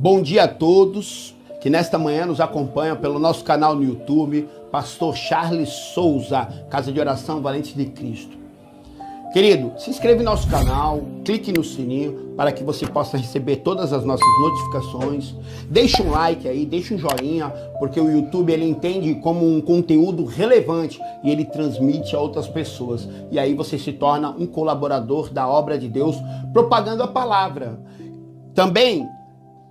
Bom dia a todos que nesta manhã nos acompanham pelo nosso canal no YouTube, Pastor Charles Souza, Casa de Oração Valente de Cristo. Querido, se inscreva em nosso canal, clique no sininho para que você possa receber todas as nossas notificações. Deixe um like aí, deixe um joinha, porque o YouTube ele entende como um conteúdo relevante e ele transmite a outras pessoas. E aí você se torna um colaborador da obra de Deus, propagando a palavra. Também,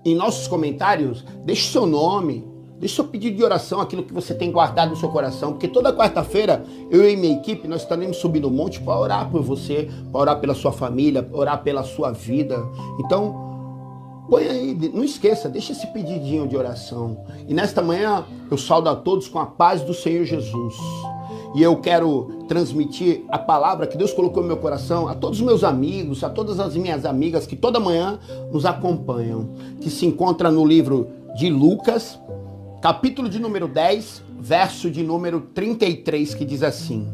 em nossos comentários, deixe seu nome, deixe seu pedido de oração, aquilo que você tem guardado no seu coração, porque toda quarta-feira, eu e minha equipe, nós estaremos subindo o monte para orar por você, para orar pela sua família, para orar pela sua vida. Então, põe aí, não esqueça, deixa esse pedidinho de oração. E nesta manhã, eu saúdo a todos com a paz do Senhor Jesus. E eu quero transmitir a palavra que Deus colocou no meu coração a todos os meus amigos, a todas as minhas amigas que toda manhã nos acompanham, que se encontra no livro de Lucas, capítulo de número 10, verso de número 33, que diz assim: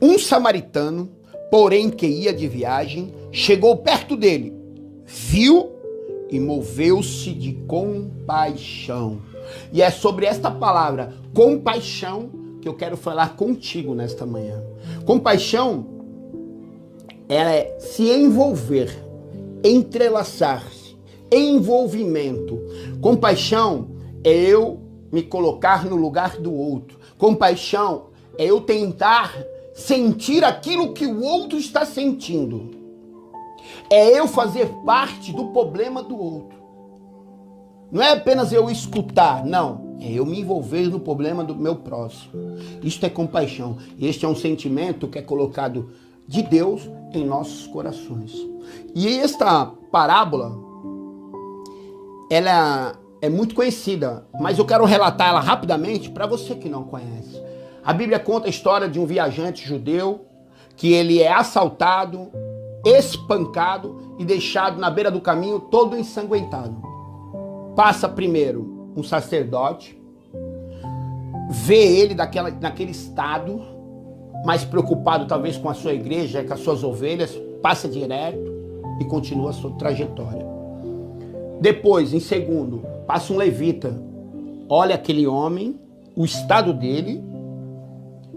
Um samaritano, porém que ia de viagem, chegou perto dele, viu e moveu-se de compaixão. E é sobre esta palavra, compaixão, que eu quero falar contigo nesta manhã. Compaixão, ela é se envolver, entrelaçar-se, envolvimento. Compaixão é eu me colocar no lugar do outro. Compaixão é eu tentar sentir aquilo que o outro está sentindo. É eu fazer parte do problema do outro. Não é apenas eu escutar, não. É eu me envolver no problema do meu próximo. Isto é compaixão. Este é um sentimento que é colocado de Deus em nossos corações. E esta parábola, ela é muito conhecida, mas eu quero relatar ela rapidamente para você que não conhece. A Bíblia conta a história de um viajante judeu que ele é assaltado, espancado e deixado na beira do caminho todo ensanguentado. Passa primeiro um sacerdote, vê ele naquele estado, mais preocupado talvez com a sua igreja, com as suas ovelhas, passa direto e continua a sua trajetória. Depois, em segundo, passa um levita, olha aquele homem, o estado dele,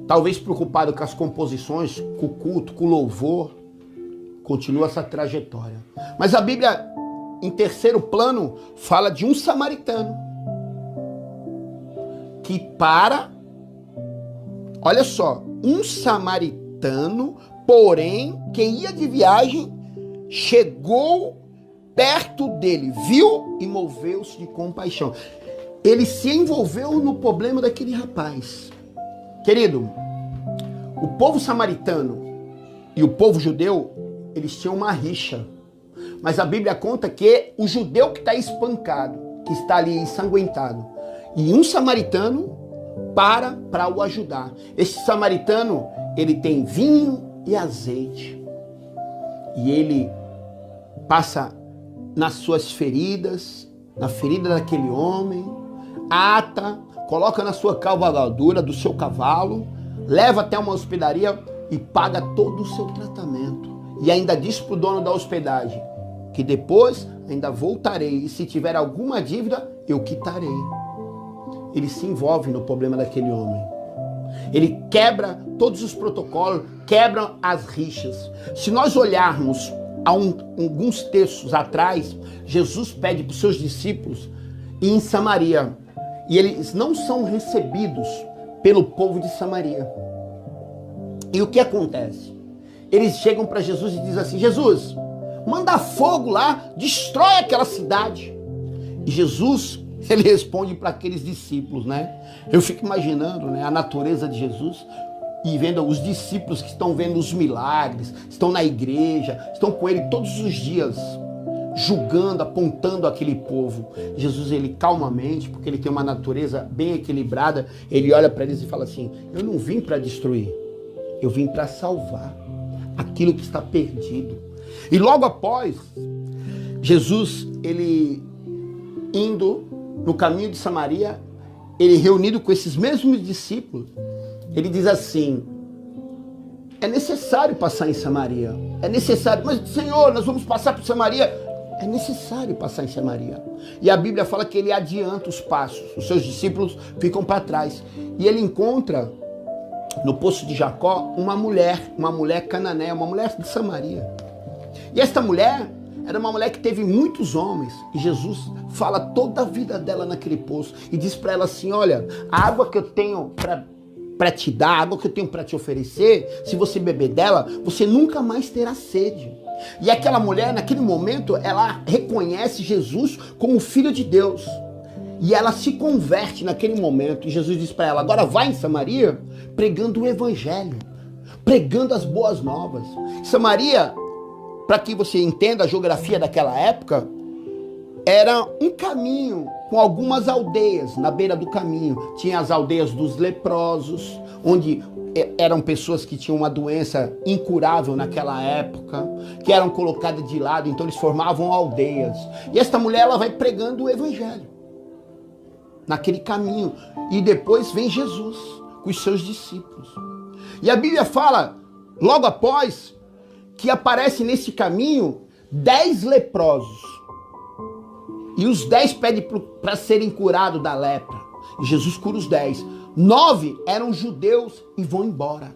talvez preocupado com as composições, com o culto, com o louvor, continua essa trajetória. Mas a Bíblia, em terceiro plano, fala de um samaritano que olha só, um samaritano, porém, que ia de viagem, chegou perto dele, viu e moveu-se de compaixão. Ele se envolveu no problema daquele rapaz. Querido, o povo samaritano e o povo judeu, eles tinham uma rixa. Mas a Bíblia conta que o judeu que está espancado, que está ali ensanguentado, e um samaritano para o ajudar. Esse samaritano, ele tem vinho e azeite. E ele passa nas suas feridas, na ferida daquele homem, ata, coloca na sua cavalgadura do seu cavalo, leva até uma hospedaria e paga todo o seu tratamento. E ainda diz para o dono da hospedagem que depois ainda voltarei e se tiver alguma dívida, eu quitarei. Ele se envolve no problema daquele homem. Ele quebra todos os protocolos, quebra as rixas. Se nós olharmos alguns textos atrás, Jesus pede para os seus discípulos ir em Samaria. E eles não são recebidos pelo povo de Samaria. E o que acontece? Eles chegam para Jesus e dizem assim: Jesus, manda fogo lá, destrói aquela cidade. E Jesus, ele responde para aqueles discípulos, né? Eu fico imaginando, né, a natureza de Jesus e vendo os discípulos que estão vendo os milagres, estão na igreja, estão com ele todos os dias, julgando, apontando aquele povo. Jesus, ele calmamente, porque ele tem uma natureza bem equilibrada, ele olha para eles e fala assim: eu não vim para destruir, eu vim para salvar aquilo que está perdido. E logo após, Jesus, ele indo no caminho de Samaria, ele reunido com esses mesmos discípulos, ele diz assim: é necessário passar em Samaria, é necessário. Mas Senhor, nós vamos passar por Samaria? É necessário passar em Samaria. E a Bíblia fala que ele adianta os passos. Os seus discípulos ficam para trás. E ele encontra no poço de Jacó uma mulher cananeia, uma mulher de Samaria. E esta mulher era uma mulher que teve muitos homens. E Jesus fala toda a vida dela naquele poço. E diz para ela assim, olha, a água que eu tenho para te dar, a água que eu tenho para te oferecer, se você beber dela, você nunca mais terá sede. E aquela mulher, naquele momento, ela reconhece Jesus como Filho de Deus. E ela se converte naquele momento. E Jesus diz para ela, agora vai em Samaria pregando o evangelho, pregando as boas novas. Samaria, para que você entenda a geografia daquela época, era um caminho com algumas aldeias na beira do caminho. Tinha as aldeias dos leprosos, onde eram pessoas que tinham uma doença incurável naquela época, que eram colocadas de lado, então eles formavam aldeias. E esta mulher, ela vai pregando o evangelho naquele caminho. E depois vem Jesus com os seus discípulos. E a Bíblia fala, logo após, que aparece nesse caminho 10 leprosos. E os 10 pedem para serem curados da lepra. E Jesus cura os 10. 9 eram judeus e vão embora.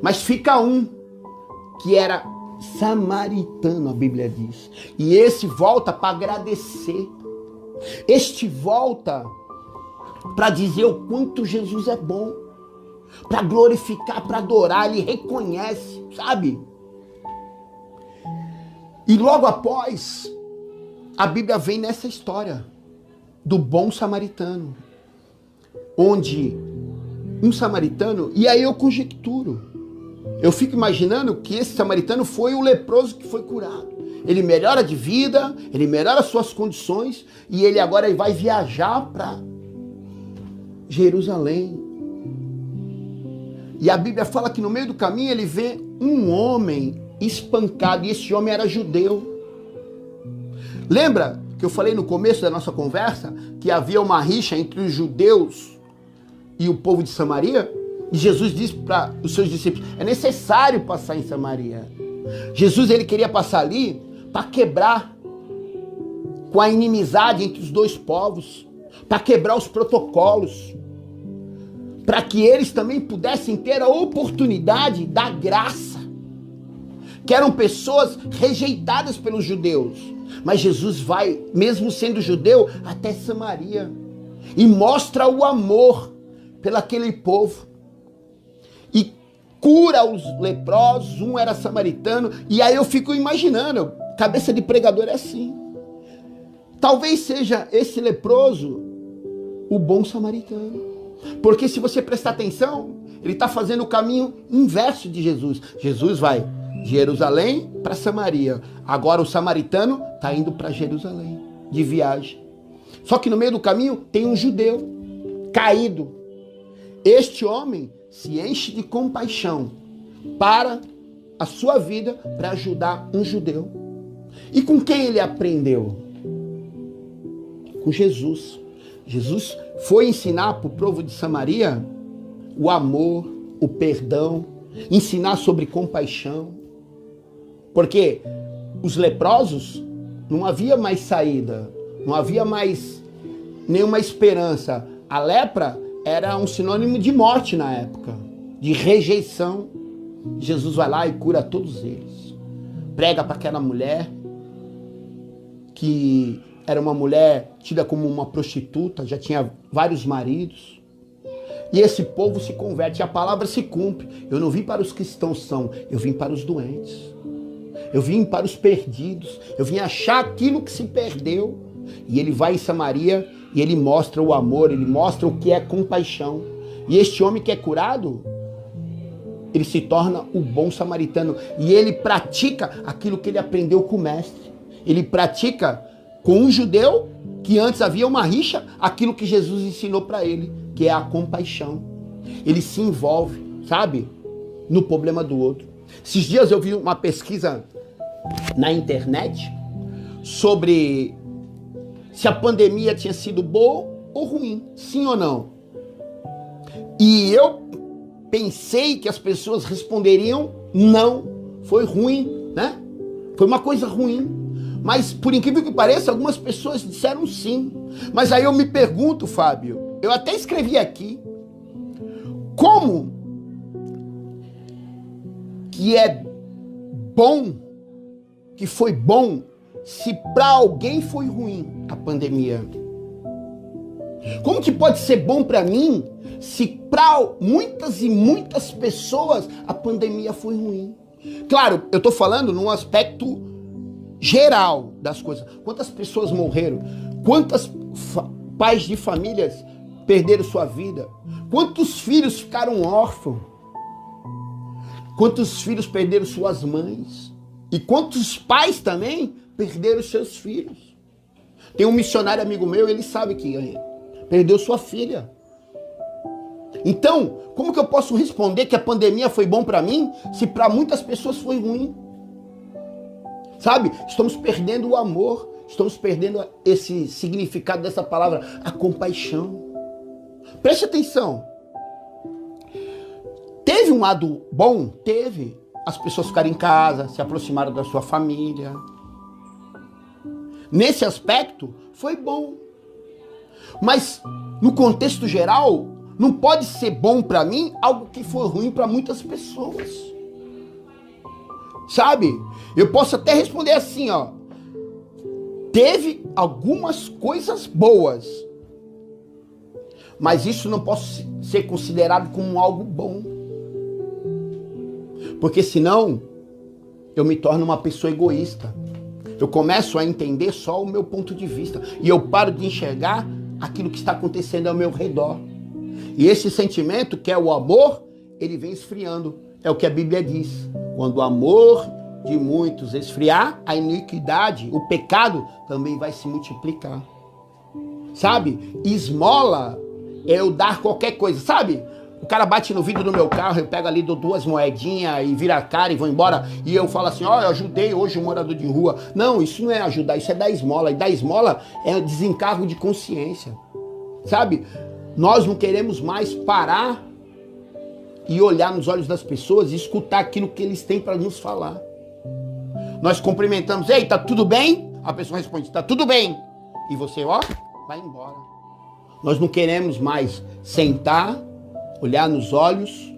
Mas fica um, que era samaritano, a Bíblia diz. E esse volta para agradecer. Este volta para dizer o quanto Jesus é bom. Para glorificar, para adorar, ele reconhece, sabe? E logo após, a Bíblia vem nessa história do bom samaritano, onde um samaritano, e aí eu conjecturo, eu fico imaginando que esse samaritano foi o leproso que foi curado. Ele melhora de vida, ele melhora suas condições, e ele agora vai viajar para Jerusalém. E a Bíblia fala que no meio do caminho ele vê um homem espancado, e esse homem era judeu. Lembra que eu falei no começo da nossa conversa que havia uma rixa entre os judeus e o povo de Samaria? E Jesus disse para os seus discípulos, é necessário passar em Samaria. Jesus, ele queria passar ali para quebrar com a inimizade entre os dois povos, para quebrar os protocolos, para que eles também pudessem ter a oportunidade da graça, que eram pessoas rejeitadas pelos judeus. Mas Jesus vai, mesmo sendo judeu, até Samaria e mostra o amor pelaquele povo e cura os leprosos. Um era samaritano, e aí eu fico imaginando, cabeça de pregador é assim, talvez seja esse leproso o bom samaritano. Porque se você prestar atenção, ele está fazendo o caminho inverso de Jesus. Jesus vai de Jerusalém para Samaria. Agora o samaritano está indo para Jerusalém, de viagem. Só que no meio do caminho tem um judeu caído. Este homem se enche de compaixão para a sua vida, para ajudar um judeu. E com quem ele aprendeu? Com Jesus. Jesus foi ensinar para o povo de Samaria o amor, o perdão, ensinar sobre compaixão. Porque os leprosos, não havia mais saída, não havia mais nenhuma esperança. A lepra era um sinônimo de morte na época, de rejeição. Jesus vai lá e cura todos eles. Prega para aquela mulher que era uma mulher tida como uma prostituta, já tinha vários maridos. E esse povo se converte, e a palavra se cumpre. Eu não vim para os cristãos são, eu vim para os doentes. Eu vim para os perdidos. Eu vim achar aquilo que se perdeu. E ele vai em Samaria e ele mostra o amor, ele mostra o que é compaixão. E este homem que é curado, ele se torna o bom samaritano. E ele pratica aquilo que ele aprendeu com o mestre. Ele pratica com um judeu que antes havia uma rixa, aquilo que Jesus ensinou para ele, que é a compaixão. Ele se envolve, sabe, no problema do outro. Esses dias eu vi uma pesquisa na internet sobre se a pandemia tinha sido boa ou ruim, sim ou não. E eu pensei que as pessoas responderiam não, foi ruim, né? Foi uma coisa ruim. Mas, por incrível que pareça, algumas pessoas disseram sim. Mas aí eu me pergunto, Fábio, eu até escrevi aqui, como que é bom, que foi bom, se para alguém foi ruim a pandemia? Como que pode ser bom para mim, se para muitas e muitas pessoas a pandemia foi ruim? Claro, eu estou falando num aspecto geral das coisas. Quantas pessoas morreram? Quantos pais de famílias perderam sua vida? Quantos filhos ficaram órfãos? Quantos filhos perderam suas mães? E quantos pais também perderam seus filhos? Tem um missionário amigo meu, ele sabe que perdeu sua filha. Então, como que eu posso responder que a pandemia foi bom para mim, se para muitas pessoas foi ruim? Sabe? Estamos perdendo o amor, estamos perdendo esse significado dessa palavra, a compaixão. Preste atenção. Teve um lado bom? Teve. As pessoas ficaram em casa, se aproximaram da sua família. Nesse aspecto, foi bom. Mas, no contexto geral, não pode ser bom para mim algo que foi ruim para muitas pessoas. Sabe? Eu posso até responder assim, ó. Teve algumas coisas boas, mas isso não pode ser considerado como algo bom. Porque senão, eu me torno uma pessoa egoísta. Eu começo a entender só o meu ponto de vista. E eu paro de enxergar aquilo que está acontecendo ao meu redor. E esse sentimento, que é o amor, ele vem esfriando. É o que a Bíblia diz. Quando o amor de muitos esfriar, a iniquidade, o pecado, também vai se multiplicar. Sabe? Esmola é eu dar qualquer coisa. Sabe? O cara bate no vidro do meu carro, eu pego ali, dou 2 moedinhas e vira a cara e vou embora. E eu falo assim, ó, eu ajudei hoje um morador de rua. Não, isso não é ajudar, isso é dar esmola. E dar esmola é desencargo de consciência. Sabe? Nós não queremos mais parar e olhar nos olhos das pessoas e escutar aquilo que eles têm para nos falar. Nós cumprimentamos, ei, tá tudo bem? A pessoa responde, tá tudo bem. E você, ó, vai embora. Nós não queremos mais sentar, olhar nos olhos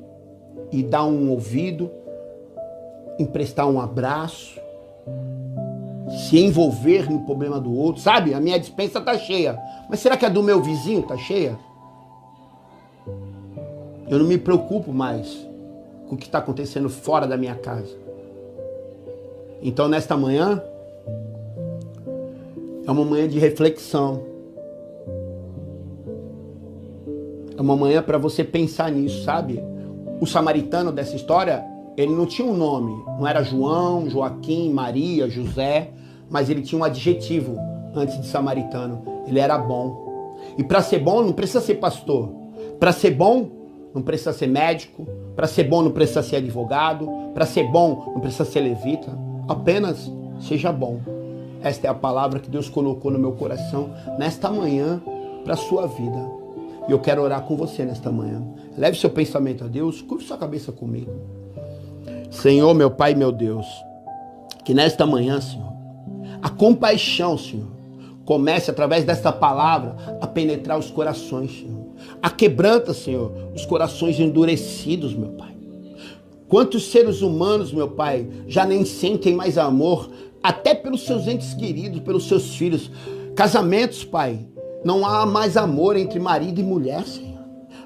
e dar um ouvido, emprestar um abraço, se envolver no problema do outro. Sabe, a minha despensa tá cheia, mas será que a do meu vizinho tá cheia? Eu não me preocupo mais com o que está acontecendo fora da minha casa. Então, nesta manhã, é uma manhã de reflexão. É uma manhã para você pensar nisso, sabe? O samaritano dessa história, ele não tinha um nome. Não era João, Joaquim, Maria, José, mas ele tinha um adjetivo antes de samaritano. Ele era bom. E para ser bom, não precisa ser pastor. Para ser bom, não precisa ser médico. Para ser bom, não precisa ser advogado. Para ser bom, não precisa ser levita. Apenas seja bom. Esta é a palavra que Deus colocou no meu coração nesta manhã para a sua vida. E eu quero orar com você nesta manhã. Leve seu pensamento a Deus, curva sua cabeça comigo. Senhor, meu Pai, meu Deus, que nesta manhã, Senhor, a compaixão, Senhor, comece através desta palavra a penetrar os corações, Senhor. A quebranta, Senhor, os corações endurecidos, meu Pai. Quantos seres humanos, meu Pai, já nem sentem mais amor, até pelos seus entes queridos, pelos seus filhos. Casamentos, Pai, não há mais amor entre marido e mulher, Senhor.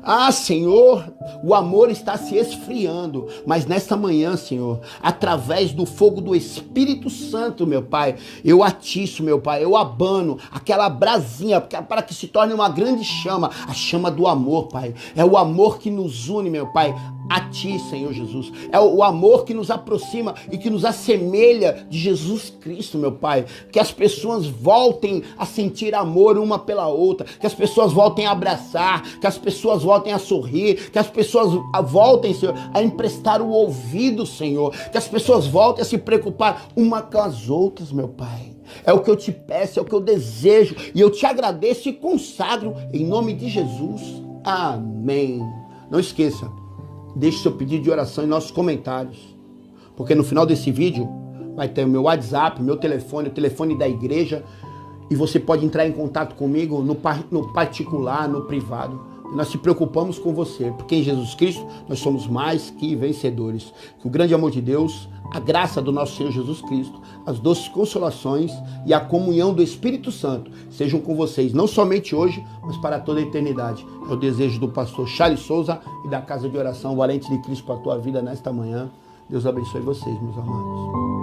Ah, Senhor, o amor está se esfriando, mas nesta manhã, Senhor, através do fogo do Espírito Santo, meu Pai, eu atiço, meu Pai, eu abano aquela brasinha para que se torne uma grande chama, a chama do amor, Pai. É o amor que nos une, meu Pai, a Ti, Senhor Jesus. É o amor que nos aproxima e que nos assemelha de Jesus Cristo, meu Pai. Que as pessoas voltem a sentir amor uma pela outra, que as pessoas voltem a abraçar, que as pessoas voltem a sorrir, que as pessoas voltem, Senhor, a emprestar o ouvido, Senhor, que as pessoas voltem a se preocupar uma com as outras, meu Pai. É o que eu te peço, é o que eu desejo, e eu te agradeço e consagro em nome de Jesus. Amém. Não esqueça, deixe seu pedido de oração em nossos comentários, porque no final desse vídeo vai ter o meu WhatsApp, meu telefone, o telefone da igreja, e você pode entrar em contato comigo no particular, no privado. Nós se preocupamos com você, porque em Jesus Cristo nós somos mais que vencedores. Que o grande amor de Deus, a graça do nosso Senhor Jesus Cristo, as doces consolações e a comunhão do Espírito Santo sejam com vocês, não somente hoje, mas para toda a eternidade. É o desejo do pastor Charles Souza e da Casa de Oração Valente de Cristo para a tua vida nesta manhã. Deus abençoe vocês, meus amados.